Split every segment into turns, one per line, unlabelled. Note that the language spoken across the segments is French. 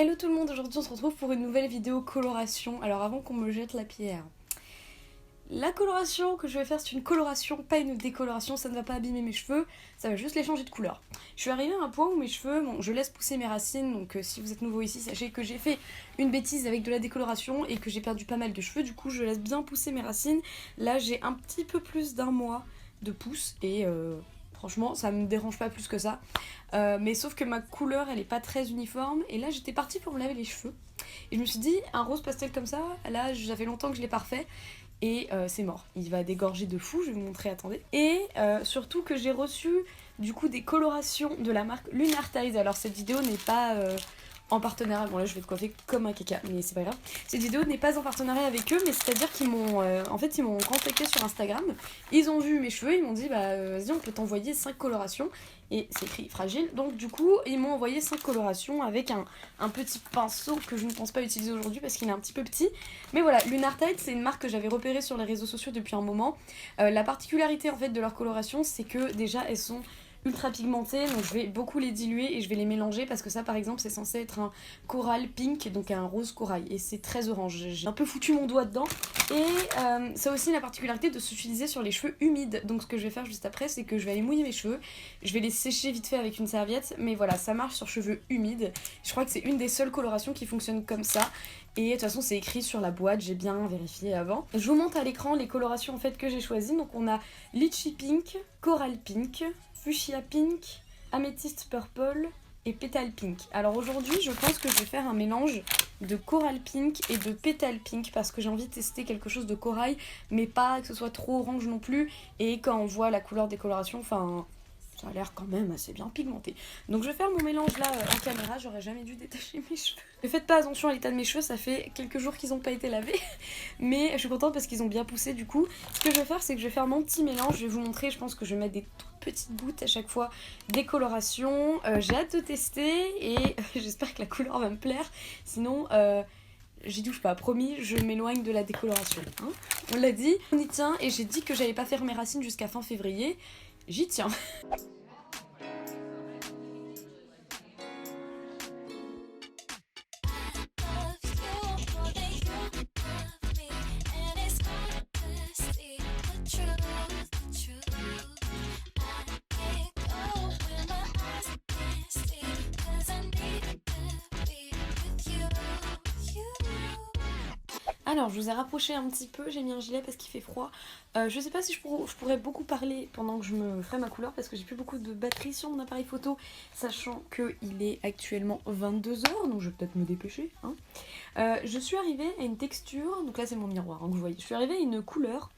Hello tout le monde, aujourd'hui on se retrouve pour une nouvelle vidéo coloration. Alors avant qu'on me jette la pierre, la coloration que je vais faire c'est une coloration, pas une décoloration, ça ne va pas abîmer mes cheveux, ça va juste les changer de couleur. Je suis arrivée à un point où mes cheveux, bon je laisse pousser mes racines, donc si vous êtes nouveau ici, sachez que j'ai fait une bêtise avec de la décoloration et que j'ai perdu pas mal de cheveux, du coup je laisse bien pousser mes racines. Là j'ai un petit peu plus d'un mois de pouce et franchement ça me dérange pas plus que ça. Mais sauf que ma couleur elle est pas très uniforme et là j'étais partie pour me laver les cheveux et je me suis dit un rose pastel comme ça, là ça fait longtemps que je l'ai pas refait et c'est mort, il va dégorger de fou, je vais vous montrer, attendez. Et surtout que j'ai reçu du coup des colorations de la marque Lunar Ties. Alors cette vidéo n'est pas en partenariat, bon là je vais te coiffer comme un caca mais c'est pas grave. Cette vidéo n'est pas en partenariat avec eux mais c'est à dire qu'ils m'ont en fait ils m'ont contacté sur Instagram, ils ont vu mes cheveux, ils m'ont dit bah vas-y on peut t'envoyer 5 colorations et c'est écrit fragile, donc du coup ils m'ont envoyé 5 colorations avec un petit pinceau que je ne pense pas utiliser aujourd'hui parce qu'il est un petit peu petit, mais voilà. Lunar Ties c'est une marque que j'avais repérée sur les réseaux sociaux depuis un moment. La particularité en fait de leur coloration c'est que déjà elles sont ultra pigmentées, donc je vais beaucoup les diluer et je vais les mélanger parce que ça par exemple c'est censé être un coral pink, donc un rose corail et c'est très orange, j'ai un peu foutu mon doigt dedans. Et ça a aussi la particularité de s'utiliser sur les cheveux humides, donc ce que je vais faire juste après c'est que je vais aller mouiller mes cheveux, je vais les sécher vite fait avec une serviette, mais voilà ça marche sur cheveux humides, je crois que c'est une des seules colorations qui fonctionne comme ça. Et de toute façon c'est écrit sur la boîte, j'ai bien vérifié avant. Je vous montre à l'écran les colorations en fait que j'ai choisies. Donc on a Litchi Pink, Coral Pink, Fuchsia Pink, Amethyst Purple et Petal Pink. Alors aujourd'hui je pense que je vais faire un mélange de Coral Pink et de Petal Pink parce que j'ai envie de tester quelque chose de corail mais pas que ce soit trop orange non plus. Et quand on voit la couleur des colorations, enfin ça a l'air quand même assez bien pigmenté. Donc je vais faire mon mélange là en caméra, j'aurais jamais dû détacher mes cheveux. Ne faites pas attention à l'état de mes cheveux, ça fait quelques jours qu'ils n'ont pas été lavés. Mais je suis contente parce qu'ils ont bien poussé du coup. Ce que je vais faire c'est que je vais faire mon petit mélange, je vais vous montrer, je pense que je vais mettre des toutes petites gouttes à chaque fois des colorations. J'ai hâte de tester et j'espère que la couleur va me plaire. Sinon j'y touche pas, promis, je m'éloigne de la décoloration. Hein, on l'a dit, on y tient et j'ai dit que j'allais pas faire mes racines jusqu'à fin février. J'y tiens. Alors, je vous ai rapproché un petit peu, j'ai mis un gilet parce qu'il fait froid. Je sais pas si je pourrais beaucoup parler pendant que je me ferai ma couleur parce que j'ai plus beaucoup de batterie sur mon appareil photo, sachant qu'il est actuellement 22h, donc je vais peut-être me dépêcher. Hein. Je suis arrivée à une texture, donc là c'est mon miroir, hein, que vous voyez. Je suis arrivée à une couleur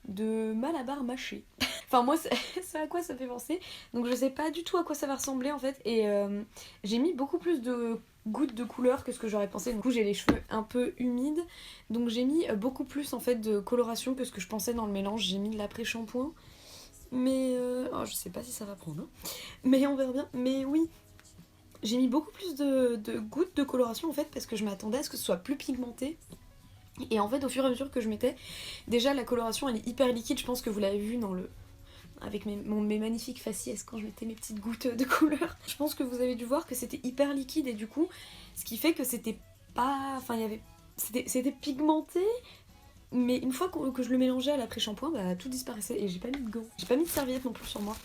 de malabar mâché. Enfin moi c'est à quoi ça fait penser, donc je sais pas du tout à quoi ça va ressembler en fait. Et j'ai mis beaucoup plus de gouttes de couleur que ce que j'aurais pensé. Du coup j'ai les cheveux un peu humides, donc j'ai mis beaucoup plus en fait de coloration que ce que je pensais dans le mélange. J'ai mis de l'après-shampoing, mais oh, je sais pas si ça va prendre, hein. Mais on verra bien. Mais oui, j'ai mis beaucoup plus de gouttes de coloration en fait parce que je m'attendais à ce que ce soit plus pigmenté. Et en fait au fur et à mesure que je mettais, déjà la coloration elle est hyper liquide, je pense que vous l'avez vu dans le avec mes magnifiques faciès quand je mettais mes petites gouttes de couleur. Je pense que vous avez dû voir que c'était hyper liquide et du coup, ce qui fait que c'était pas... Enfin, il y avait... C'était pigmenté, mais une fois que je le mélangeais à l'après-shampoing, bah tout disparaissait et j'ai pas mis de gants. J'ai pas mis de serviette non plus sur moi.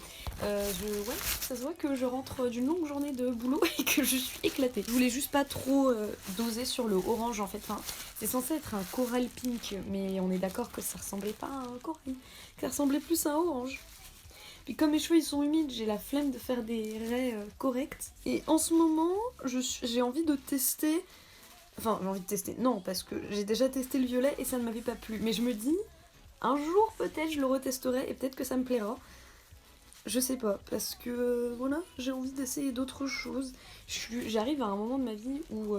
Ouais, ça se voit que je rentre d'une longue journée de boulot et que je suis éclatée. Je voulais juste pas trop doser sur le orange en fait. Enfin, c'est censé être un coral pink, mais on est d'accord que ça ressemblait pas à un corail, que ça ressemblait plus à un orange. Puis comme mes cheveux ils sont humides, j'ai la flemme de faire des raies correctes. Et en ce moment, j'ai envie de tester... Enfin, j'ai envie de tester. Non, parce que j'ai déjà testé le violet et ça ne m'avait pas plu. Mais je me dis, un jour peut-être je le retesterai et peut-être que ça me plaira. Je sais pas, parce que voilà, j'ai envie d'essayer d'autres choses. J'arrive à un moment de ma vie où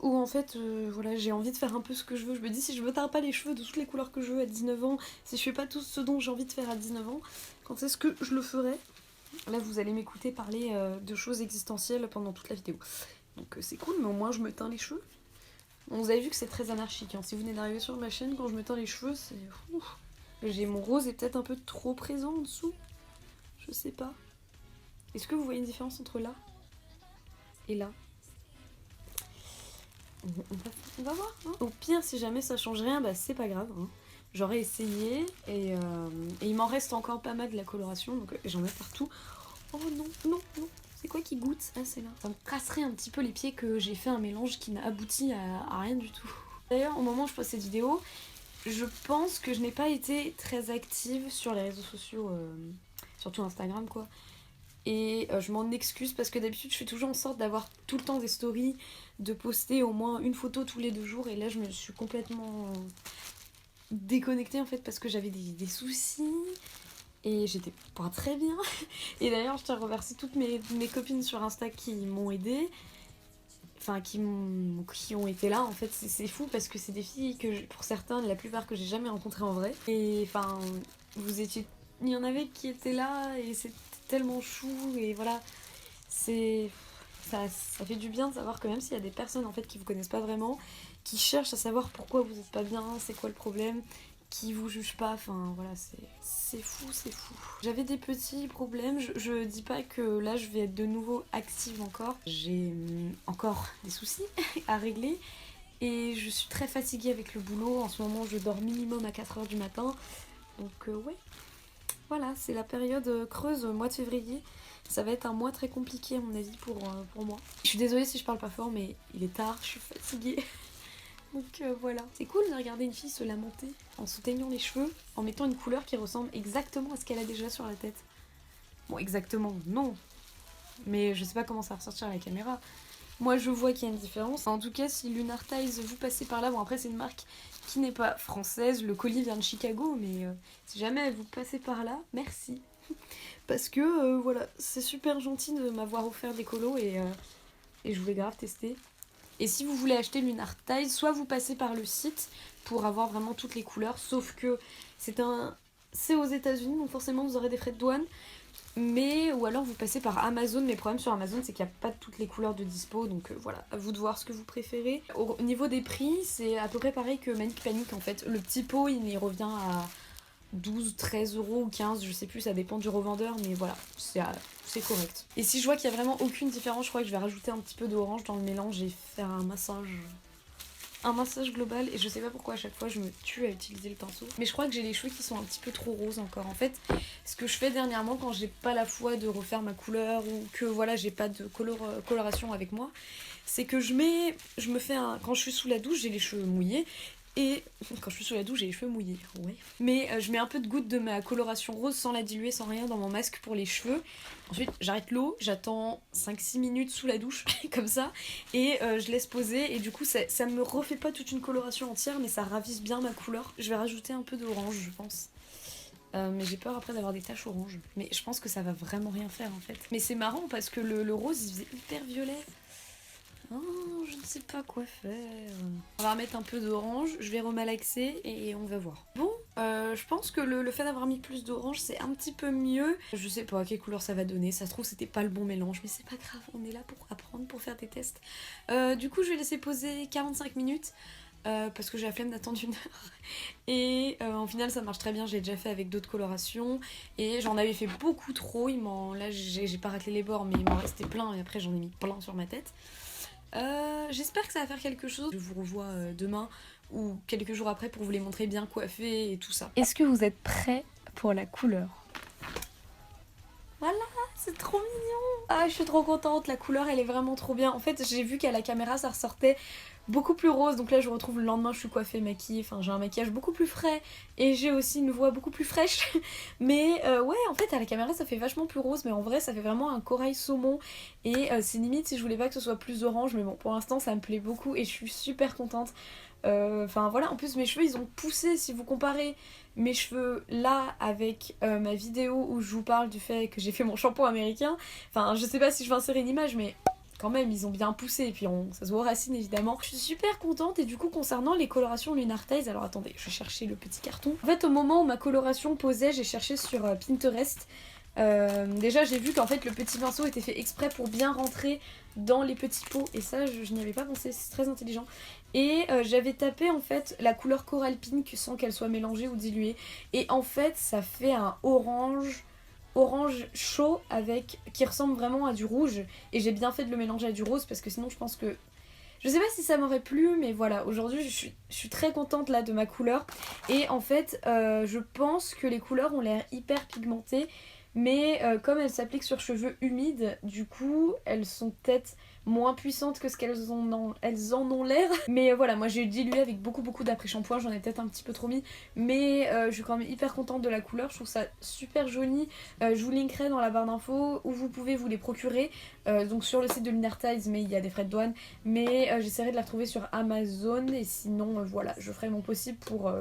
en fait, voilà, j'ai envie de faire un peu ce que je veux. Je me dis, si je me teins pas les cheveux de toutes les couleurs que je veux à 19 ans, si je fais pas tout ce dont j'ai envie de faire à 19 ans, quand est-ce que je le ferai? Là, vous allez m'écouter parler de choses existentielles pendant toute la vidéo. Donc c'est cool, mais au moins je me teins les cheveux. Bon, vous avez vu que c'est très anarchique, hein. Si vous venez d'arriver sur ma chaîne, quand je me teins les cheveux, c'est... J'ai mon rose est peut-être un peu trop présent en dessous. Je sais pas. Est-ce que vous voyez une différence entre là et là. On va voir. Hein. Au pire, si jamais ça change rien, bah c'est pas grave. Hein. J'aurais essayé et il m'en reste encore pas mal de la coloration, donc j'en ai partout. Oh non, non, non. C'est quoi qui goûte? Ah, c'est là. Ça me casserait un petit peu les pieds que j'ai fait un mélange qui n'a abouti à rien du tout. D'ailleurs, au moment où je poste cette vidéo, je pense que je n'ai pas été très active sur les réseaux sociaux, surtout Instagram quoi. Et je m'en excuse parce que d'habitude je fais toujours en sorte d'avoir tout le temps des stories, de poster au moins une photo tous les 2 jours. Et là je me suis complètement déconnectée en fait parce que j'avais des soucis. Et j'étais pas très bien. Et d'ailleurs je tiens à remercier toutes mes copines sur Insta qui m'ont aidée. Enfin qui ont été là en fait, c'est fou parce que c'est des filles que pour certains, la plupart que j'ai jamais rencontrées en vrai. Et enfin il y en avait qui étaient là et c'était tellement chou et voilà, ça fait du bien de savoir que même s'il y a des personnes en fait qui vous connaissent pas vraiment, qui cherchent à savoir pourquoi vous êtes pas bien, c'est quoi le problème, qui vous jugent pas, enfin voilà, c'est fou, c'est fou. J'avais des petits problèmes, je dis pas que là je vais être de nouveau active encore, j'ai encore des soucis à régler et je suis très fatiguée avec le boulot, en ce moment je dors minimum à 4h du matin, donc ouais. Voilà, c'est la période creuse, mois de février. Ça va être un mois très compliqué à mon avis pour moi. Je suis désolée si je parle pas fort mais il est tard, je suis fatiguée. Donc voilà. C'est cool de regarder une fille se lamenter en se teignant les cheveux, en mettant une couleur qui ressemble exactement à ce qu'elle a déjà sur la tête. Bon, exactement, non. Mais je sais pas comment ça va ressortir à la caméra. Moi je vois qu'il y a une différence. En tout cas, si Lunar Ties, vous passez par là, bon après c'est une marque qui n'est pas française, le colis vient de Chicago, mais si jamais vous passez par là, merci. Parce que voilà, c'est super gentil de m'avoir offert des colos et je voulais grave tester. Et si vous voulez acheter Lunar Ties, soit vous passez par le site pour avoir vraiment toutes les couleurs, sauf que c'est aux États-Unis, donc forcément vous aurez des frais de douane. Ou alors vous passez par Amazon, mais le problème sur Amazon c'est qu'il n'y a pas toutes les couleurs de dispo, donc voilà, à vous de voir ce que vous préférez. Au niveau des prix, c'est à peu près pareil que Manic Panic en fait. Le petit pot il y revient à 12, 13 euros ou 15, je sais plus, ça dépend du revendeur, mais voilà, c'est correct. Et si je vois qu'il n'y a vraiment aucune différence, je crois que je vais rajouter un petit peu d'orange dans le mélange et faire un massage global. Et je sais pas pourquoi à chaque fois je me tue à utiliser le pinceau, mais je crois que j'ai les cheveux qui sont un petit peu trop roses encore. En fait, ce que je fais dernièrement quand j'ai pas la foi de refaire ma couleur ou que voilà j'ai pas de coloration avec moi, c'est que quand je suis sous la douche j'ai les cheveux mouillés. Et quand je suis sous la douche, j'ai les cheveux mouillés, ouais. Mais je mets un peu de goutte de ma coloration rose sans la diluer, sans rien, dans mon masque pour les cheveux. Ensuite, j'arrête l'eau, j'attends 5-6 minutes sous la douche, comme ça, et je laisse poser. Et du coup, ça me refait pas toute une coloration entière, mais ça ravise bien ma couleur. Je vais rajouter un peu d'orange, je pense. Mais j'ai peur après d'avoir des taches orange. Mais je pense que ça va vraiment rien faire, en fait. Mais c'est marrant, parce que le rose, il faisait hyper violet. Oh, je ne sais pas quoi faire. On va remettre un peu d'orange, je vais remalaxer et on va voir. Bon, je pense que le fait d'avoir mis plus d'orange, c'est un petit peu mieux. Je sais pas quelle couleur ça va donner, ça se trouve c'était pas le bon mélange, mais c'est pas grave, on est là pour apprendre, pour faire des tests. Du coup, je vais laisser poser 45 minutes. Parce que j'ai la flemme d'attendre 1 heure et en final ça marche très bien, j'ai déjà fait avec d'autres colorations et j'en avais fait beaucoup trop, là j'ai pas raclé les bords mais il m'en restait plein et après j'en ai mis plein sur ma tête. J'espère que ça va faire quelque chose. Je vous revois demain ou quelques jours après pour vous les montrer bien coiffés et tout ça. Est-ce que vous êtes prêts pour la couleur? Voilà, c'est trop mignon. Ah, je suis trop contente, la couleur elle est vraiment trop bien. En fait, j'ai vu qu'à la caméra ça ressortait beaucoup plus rose, donc là je retrouve le lendemain, je suis coiffée, maquillée, enfin j'ai un maquillage beaucoup plus frais et j'ai aussi une voix beaucoup plus fraîche. Mais ouais, en fait à la caméra ça fait vachement plus rose, mais en vrai ça fait vraiment un corail saumon et c'est limite si je voulais pas que ce soit plus orange, mais bon pour l'instant ça me plaît beaucoup et je suis super contente. Enfin voilà, en plus mes cheveux ils ont poussé, si vous comparez mes cheveux là avec ma vidéo où je vous parle du fait que j'ai fait mon shampoing américain, enfin je sais pas si je vais insérer une image mais quand même ils ont bien poussé et puis ça se voit aux racines évidemment. Je suis super contente et du coup concernant les colorations Lunar Ties, alors attendez je vais chercher le petit carton. En fait au moment où ma coloration posait j'ai cherché sur Pinterest. Déjà j'ai vu qu'en fait le petit pinceau était fait exprès pour bien rentrer dans les petits pots et ça je n'y avais pas pensé, c'est très intelligent. Et j'avais tapé en fait la couleur coral pink sans qu'elle soit mélangée ou diluée et en fait ça fait un orange orange chaud avec qui ressemble vraiment à du rouge. Et j'ai bien fait de le mélanger à du rose parce que sinon je pense que... Je sais pas si ça m'aurait plu, mais voilà, aujourd'hui je suis très contente là de ma couleur. Et en fait, je pense que les couleurs ont l'air hyper pigmentées, mais comme elles s'appliquent sur cheveux humides, du coup, elles sont peut-être moins puissantes que ce elles en ont l'air. Mais voilà, moi j'ai dilué avec beaucoup d'après-shampoing, j'en ai peut-être un petit peu trop mis, mais je suis quand même hyper contente de la couleur, je trouve ça super joli. Je vous linkerai dans la barre d'infos où vous pouvez vous les procurer, donc sur le site de Lunartize, mais il y a des frais de douane, mais j'essaierai de la retrouver sur Amazon, et sinon voilà, je ferai mon possible pour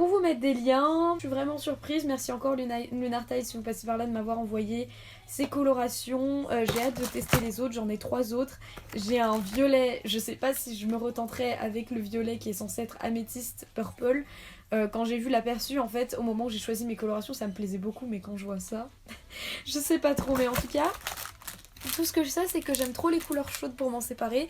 vous mettre des liens. Je suis vraiment surprise, merci encore Lunartize si vous passez par là de m'avoir envoyé ces colorations. J'ai hâte de tester les autres, j'en ai 3 autres. J'ai un violet, je sais pas si je me retenterai avec le violet qui est censé être améthyste purple. Quand j'ai vu l'aperçu, en fait, au moment où j'ai choisi mes colorations, ça me plaisait beaucoup, mais quand je vois ça, je sais pas trop, mais en tout cas... Tout ce que je sais, c'est que j'aime trop les couleurs chaudes pour m'en séparer.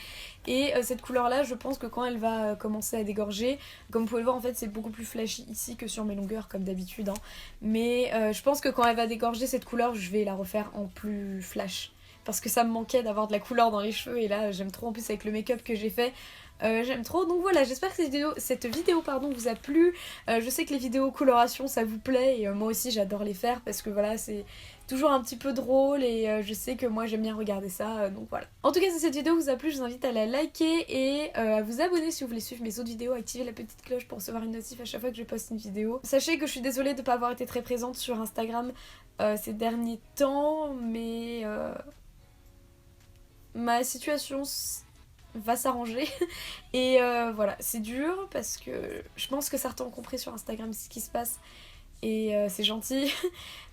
Et cette couleur-là, je pense que quand elle va commencer à dégorger, comme vous pouvez le voir, en fait, c'est beaucoup plus flashy ici que sur mes longueurs, comme d'habitude. Hein. Mais je pense que quand elle va dégorger cette couleur, je vais la refaire en plus flash. Parce que ça me manquait d'avoir de la couleur dans les cheveux. Et là, j'aime trop, en plus, avec le make-up que j'ai fait. J'aime trop, donc voilà, j'espère que cette vidéo vous a plu. Je sais que les vidéos coloration ça vous plaît et moi aussi j'adore les faire parce que voilà, c'est toujours un petit peu drôle et je sais que moi j'aime bien regarder ça, donc voilà. En tout cas, si cette vidéo vous a plu, je vous invite à la liker et à vous abonner si vous voulez suivre mes autres vidéos, activer la petite cloche pour recevoir une notif à chaque fois que je poste une vidéo. Sachez que je suis désolée de ne pas avoir été très présente sur Instagram ces derniers temps, mais ma situation va s'arranger et voilà, c'est dur parce que je pense que certains ont compris sur Instagram ce qui se passe et c'est gentil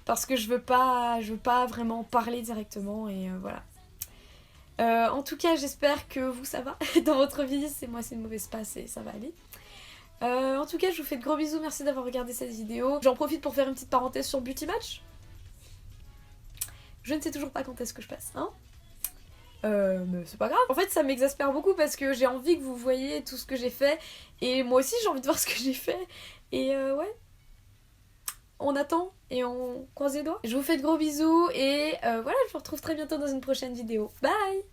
parce que je veux pas vraiment parler directement et voilà. En tout cas, j'espère que vous ça va dans votre vie. C'est moi, c'est une mauvaise passe et ça va aller. En tout cas, je vous fais de gros bisous, merci d'avoir regardé cette vidéo. J'en profite pour faire une petite parenthèse sur Beauty Match. Je ne sais toujours pas quand est-ce que je passe, hein. Mais c'est pas grave. En fait, ça m'exaspère beaucoup parce que j'ai envie que vous voyez tout ce que j'ai fait. Et moi aussi, j'ai envie de voir ce que j'ai fait. Et ouais. On attend et on croise les doigts. Je vous fais de gros bisous et voilà, je vous retrouve très bientôt dans une prochaine vidéo. Bye!